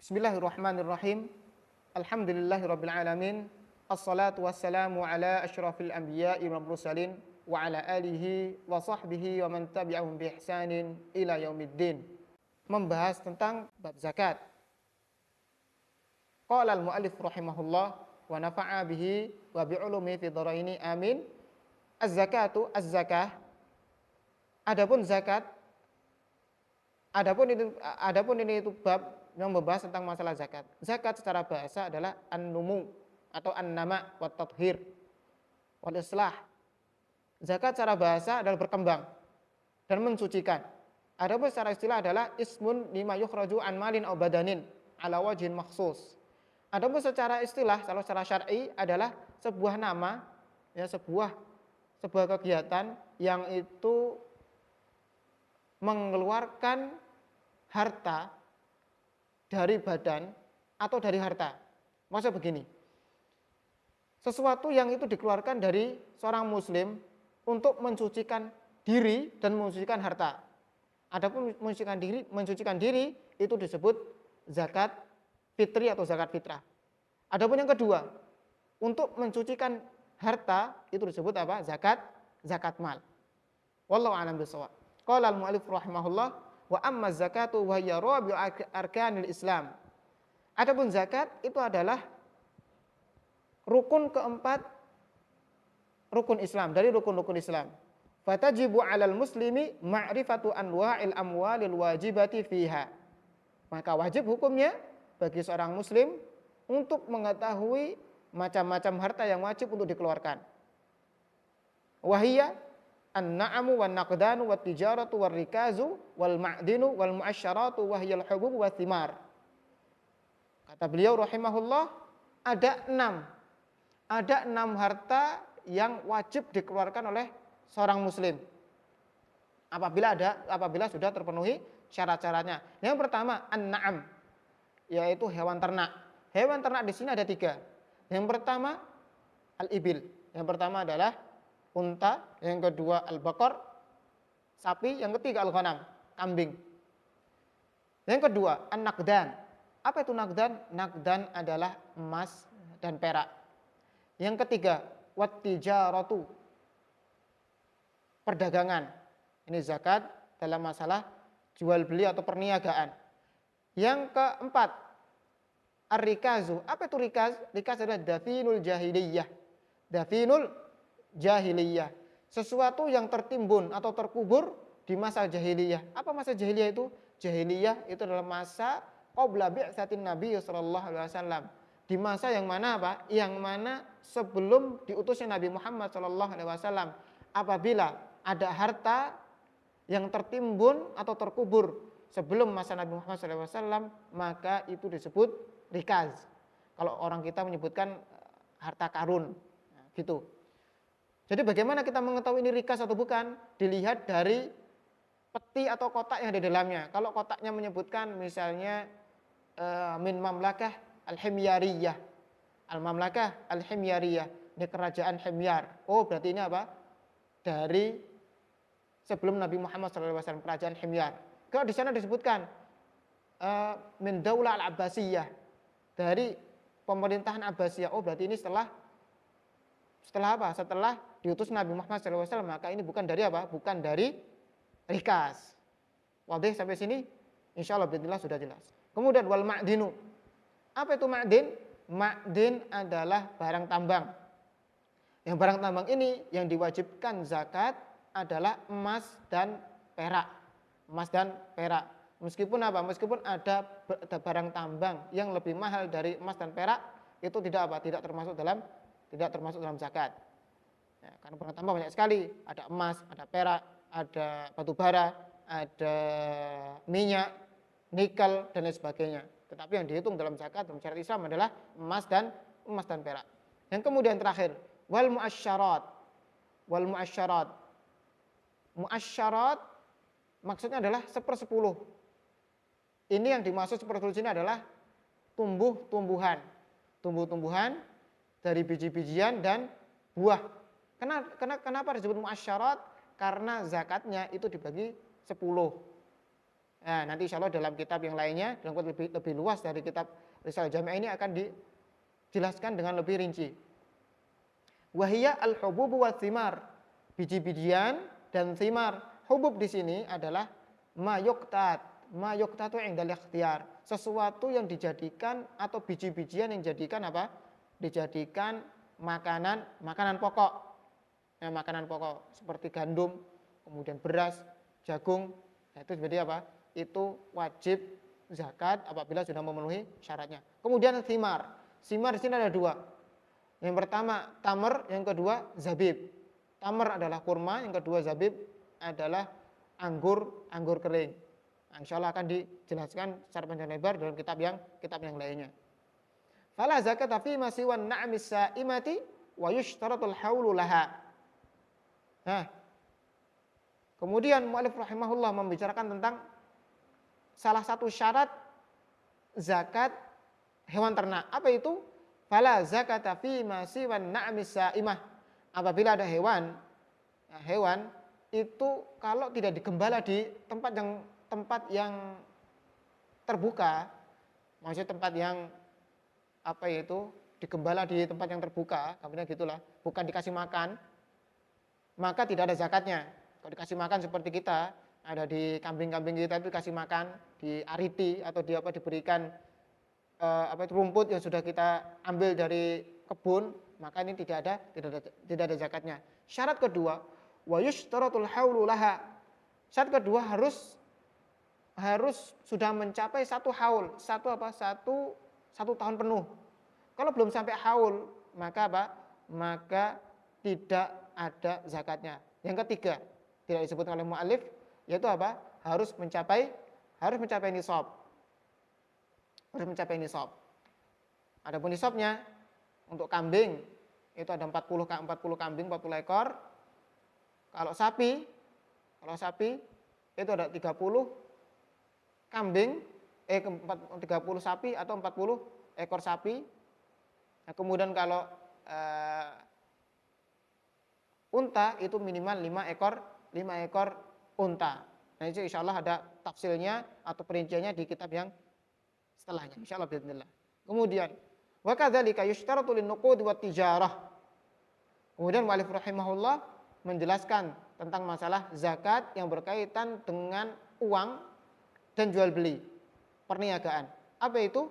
Bismillahirrahmanirrahim. Alhamdulillahirabbil alamin. Assalatu wassalamu ala asyrafil anbiya'i wal mursalin wa ala alihi wa sahbihi wa man tabi'ahum bi ihsanin ila yaumiddin. Membahas tentang bab zakat. Qala al-muallif rahimahullah wa nafa'a bihi wa bi ulumi fi dharaini amin. Az-zakatu az-zakah. Adapun zakat, adapun ini itu bab yang membahas tentang masalah zakat. Zakat secara bahasa adalah an-numu atau an-nama wa tathhir wal islah. Zakat secara bahasa adalah berkembang dan mensucikan. Adapun secara istilah adalah ismun lima yukhraju an malin aw badanin ala wajhin makhsus. Adapun secara istilah, kalau secara syar'i adalah sebuah nama, ya sebuah kegiatan yang itu mengeluarkan harta dari badan atau dari harta. Maksudnya begini, sesuatu yang itu dikeluarkan dari seorang muslim untuk mensucikan diri dan mensucikan harta. Adapun mensucikan diri itu disebut zakat fitri atau zakat fitrah. Adapun yang kedua, untuk mensucikan harta itu disebut apa? Zakat mal. Wallahu a'lam bishawab. Qala al-mu'allif rahimahullah wa amma zakatu wa hiya rabi'u arkanil Islam. Adapun zakat itu adalah rukun keempat rukun Islam, dari rukun-rukun Islam. Fatajibu 'alal muslimi ma'rifatu anwa'il amwalil wajibati fiha. Maka wajib hukumnya bagi seorang muslim untuk mengetahui macam-macam harta yang wajib untuk dikeluarkan. Wahiyya an-na'amu wan naqdanu wat tijaratu war rikazu wal ma'dinu wal mu'asyaratu wa hiyal hubub wa thimar. Kata beliau rahimahullah, ada enam harta yang wajib dikeluarkan oleh seorang muslim apabila sudah terpenuhi syarat-syaratnya. Yang pertama an-na'am, yaitu hewan ternak. Hewan ternak di sini ada 3. Yang pertama al-ibil. Yang pertama adalah unta, yang kedua al-baqar, sapi, yang ketiga al-ghanam, kambing. Yang kedua an-naqdan. Apa itu naqdan? Naqdan adalah emas dan perak. Yang ketiga wat tijaratu, perdagangan. Ini zakat dalam masalah jual beli atau perniagaan. Yang keempat ar-rikazu. Apa itu rikaz? Rikaz adalah dafinul jahiliyah. Dafinul jahiliyah, sesuatu yang tertimbun atau terkubur di masa jahiliyah. Apa masa jahiliyah itu? Jahiliyah itu adalah masa qabla bi'tsatin Nabi sallallahu alaihi wasallam. Di masa yang mana apa? Yang mana sebelum diutusnya Nabi Muhammad sallallahu alaihi wasallam. Apabila ada harta yang tertimbun atau terkubur sebelum masa Nabi Muhammad sallallahu alaihi wasallam, maka itu disebut rikaz. Kalau orang kita menyebutkan harta karun, nah, gitu. Jadi bagaimana kita mengetahui ini rikaz atau bukan? Dilihat dari peti atau kotak yang ada di dalamnya. Kalau kotaknya menyebutkan misalnya min mamlakah al-himyariyah. Al-mamlakah al-himyariyah, ini kerajaan Himyar. Oh, berarti ini apa? Dari sebelum Nabi Muhammad SAW, kerajaan Himyar. Kalau di sana disebutkan min daulah al-Abbasiyah, dari pemerintahan Abbasiyah. Oh, berarti ini setelah apa? Setelah diutus Nabi Muhammad SAW, maka ini bukan dari apa? Bukan dari rikaz. Wadih sampai sini? Insyaallah bismillah sudah jelas. Kemudian wal ma'dinu. Apa itu ma'din? Ma'din adalah barang tambang. Yang barang tambang ini yang diwajibkan zakat adalah emas dan perak. Emas dan perak. Meskipun apa? Meskipun ada barang tambang yang lebih mahal dari emas dan perak, itu tidak apa? Tidak termasuk dalam zakat. Ya, karena barang tambang banyak sekali, ada emas, ada perak, ada batu bara, ada minyak, nikel dan lain sebagainya. Tetapi yang dihitung dalam zakat dalam syariat Islam adalah emas dan perak. Yang kemudian terakhir, wal mu'asyarat. Wal mu'asyarat. Mu'asyarat maksudnya adalah 1/10. Ini yang dimaksud 1/10 sini adalah tumbuh-tumbuhan. Tumbuh-tumbuhan dari biji-bijian dan buah. Kenapa disebut mu'asyarat? Karena zakatnya itu dibagi 10. Nah, nanti insya Allah dalam kitab yang lainnya, dalam kitab lebih luas dari kitab Risalah Jami'ah ini akan dijelaskan dengan lebih rinci. Wahiyya al-hububu wa thimar, biji-bijian dan thimar. Hubub di sini adalah ma yuqtatu indal ikhtiyar, sesuatu yang dijadikan atau biji-bijian yang dijadikan apa? Dijadikan makanan pokok. Nah, makanan pokok seperti gandum, kemudian beras, jagung. Nah, itu berarti apa? Itu wajib zakat apabila sudah memenuhi syaratnya. Kemudian thimar. Thimar di sini ada dua. Yang pertama tamar, yang kedua zabib. Tamar adalah kurma, yang kedua zabib adalah anggur kering. Nah, insya Allah akan dijelaskan secara panjang lebar dalam kitab yang lainnya. Fala zakata fi ma siwa na'mis sa'imati wa yushtaratul haulu laha. Nah, kemudian mu'allif rahimahullah membicarakan tentang salah satu syarat zakat hewan ternak. Apa itu? Fala zakata fi ma siwa na'mis sa'imah. Apabila ada hewan itu kalau tidak digembala di tempat yang terbuka, maksudnya tempat yang digembala di tempat yang terbuka, kemudian gitulah, bukan dikasih makan, maka tidak ada zakatnya. Kalau dikasih makan seperti kita, ada di kambing-kambing kita itu dikasih makan, diariti atau diberikan rumput yang sudah kita ambil dari kebun, maka ini tidak ada zakatnya. Syarat kedua, wa yushtaratul haulu laha. Syarat kedua harus sudah mencapai satu haul, satu tahun penuh. Kalau belum sampai haul, maka apa? Maka tidak ada zakatnya. Yang ketiga, tidak disebutkan oleh mu'allif, yaitu apa? Harus mencapai nisab. Harus mencapai nisab. Adapun nisabnya untuk kambing itu ada 40 kambing, 40 ekor. Kalau sapi itu ada 30 kambing, 30 sapi atau 40 ekor sapi. Nah, kemudian kalau unta itu minimal 5 ekor unta. Nah, itu insya Allah ada tafsilnya atau perinciannya di kitab yang setelahnya. Insya Allah bismillah. Kemudian wa kadzalika yushtaratu lin-nuqud wa tijarah. Kemudian mu'allif rahimahullah menjelaskan tentang masalah zakat yang berkaitan dengan uang dan jual beli, perniagaan. Apa itu?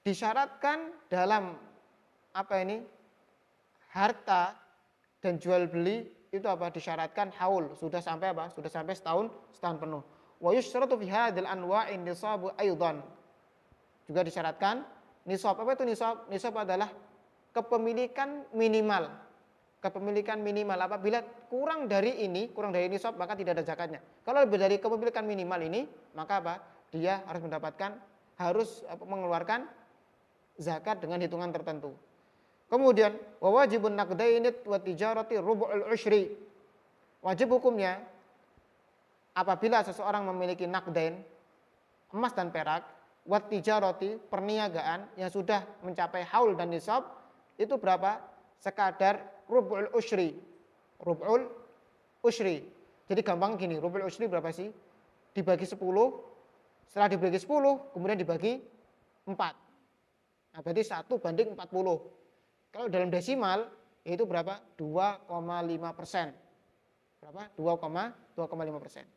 Disyaratkan dalam harta dan jual beli itu apa? Disyaratkan haul, sudah sampai apa? Sudah sampai setahun penuh. Wa yusyratu fi hadzal anwa'in nisabu aidan. Juga disyaratkan nisab. Apa itu nisab? Nisab adalah kepemilikan minimal. Kepemilikan minimal apabila kurang dari nisab maka tidak ada zakatnya. Kalau lebih dari kepemilikan minimal ini, maka apa? Dia harus mengeluarkan zakat dengan hitungan tertentu. Kemudian wa wajibun naqdaini wa tijarati rubu'ul usyri. Wajib hukumnya apabila seseorang memiliki naqdain, emas dan perak, wa tijarati, perniagaan yang sudah mencapai haul dan nisab, itu berapa? Sekadar rubu'ul usyri. Rubu'ul usyri. Jadi gampang gini, rubu'ul usyri berapa sih? Dibagi 10, setelah dibagi 10 kemudian dibagi 4. Nah, berarti 1:40. Kalau dalam desimal itu berapa? 2,5%. Berapa? 2,5%.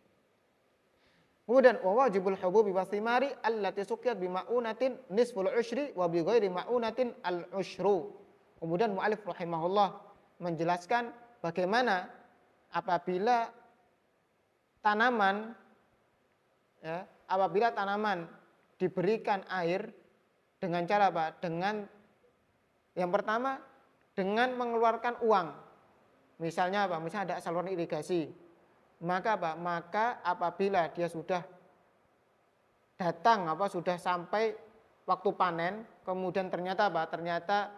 Kemudian wa wajibul hububi wa thimari allati suqiyat bi ma'unatin nisful usyri wa bi ghairi ma'unatin al usyru. Kemudian mu'allif rahimahullah menjelaskan bagaimana apabila tanaman diberikan air dengan cara apa? Yang pertama dengan mengeluarkan uang. Misalnya apa? Misalnya ada saluran irigasi. Maka apa? Maka apabila dia sudah sudah sampai waktu panen, kemudian ternyata apa? Ternyata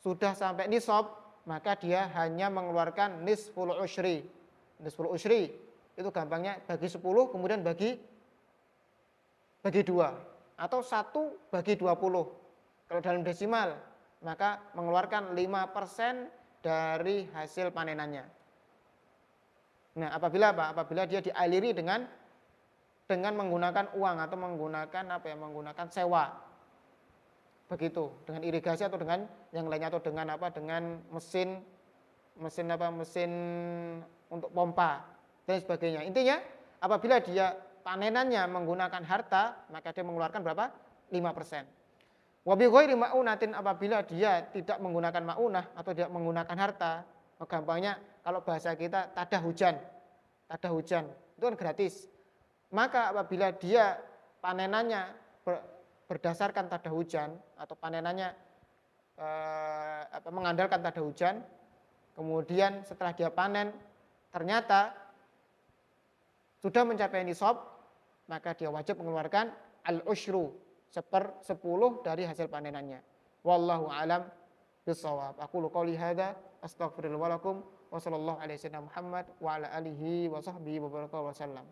sudah sampai nisab, maka dia hanya mengeluarkan nisful usyri. Nisful usyri itu gampangnya bagi 10 kemudian bagi 2 atau 1/20. Kalau dalam desimal maka mengeluarkan 5% dari hasil panenannya. Nah, apabila apa? Apabila dia dialiri dengan menggunakan uang atau menggunakan apa ya? Menggunakan sewa. Begitu, dengan irigasi atau dengan yang lainnya atau dengan apa? Dengan mesin apa? Mesin untuk pompa dan sebagainya. Intinya, apabila dia panenannya menggunakan harta, maka dia mengeluarkan berapa? 5%. Wa bi ghairi ma'unatin, apabila dia tidak menggunakan maunah atau tidak menggunakan harta, gampangnya kalau bahasa kita tada hujan itu kan gratis. Maka apabila dia panenannya berdasarkan tada hujan atau panenannya mengandalkan tada hujan, kemudian setelah dia panen ternyata sudah mencapai nisab, maka dia wajib mengeluarkan al-usyru, 1/10 dari hasil panenannya. Wallahu alam bissawab. Aku qouli hadza astaghfirullah wa lakum wa sallallahu alaihi wasallam Muhammad wa ala alihi wa sahbihi wa baraka wa sallam.